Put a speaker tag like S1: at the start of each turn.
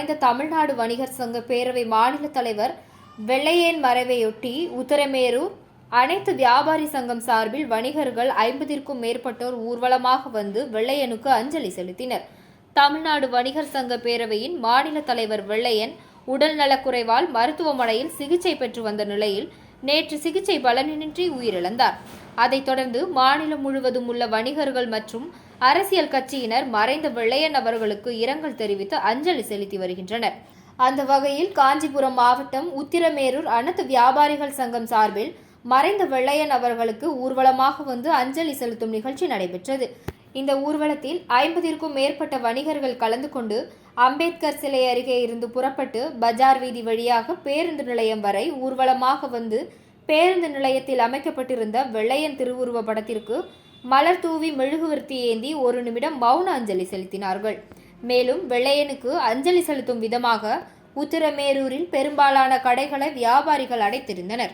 S1: மறைந்த தமிழ்நாடு வணிகர் சங்க பேரவை மாநில தலைவர் வெள்ளையன் மறைவையொட்டி உத்திரமேரூர் அனைத்து வியாபாரி சங்கம் சார்பில் வணிகர்கள் 50க்கும் மேற்பட்டோர் ஊர்வலமாக வந்து வெள்ளையனுக்கு அஞ்சலி செலுத்தினர். தமிழ்நாடு வணிகர் சங்க பேரவையின் மாநில தலைவர் வெள்ளையன் உடல் நலக்குறைவால் மருத்துவமனையில் சிகிச்சை பெற்று வந்த நிலையில் நேற்று சிகிச்சை பலனின்றி உயிரிழந்தார். அதைத் தொடர்ந்து மாநிலம் முழுவதும் உள்ள வணிகர்கள் மற்றும் அரசியல் கட்சியினர் மறைந்த வெள்ளையன் அவர்களுக்கு இரங்கல் தெரிவித்து அஞ்சலி செலுத்தி வருகின்றனர். அந்த வகையில் காஞ்சிபுரம் மாவட்டம் உத்திரமேரூர் அனைத்து வியாபாரிகள் சங்கம் சார்பில் மறைந்த வெள்ளையன் அவர்களுக்கு ஊர்வலமாக வந்து அஞ்சலி செலுத்தும் நிகழ்ச்சி நடைபெற்றது. இந்த ஊர்வலத்தில் 50க்கும் மேற்பட்ட வணிகர்கள் கலந்து கொண்டு அம்பேத்கர் சிலை அருகே இருந்து புறப்பட்டு பஜார் வீதி வழியாக பேருந்து நிலையம் வரை ஊர்வலமாக வந்து பேருந்து நிலையத்தில் அமைக்கப்பட்டிருந்த வெள்ளையன் திருவுருவ படத்திற்கு மலர் தூவி மெழுகுவர்த்தி ஏந்தி 1 நிமிடம் மௌன அஞ்சலி செலுத்தினார்கள். மேலும் வெள்ளையனுக்கு அஞ்சலி செலுத்தும் விதமாக உத்திரமேரூரில் பெரும்பாலான கடைகளை வியாபாரிகள் அடைத்திருந்தனர்.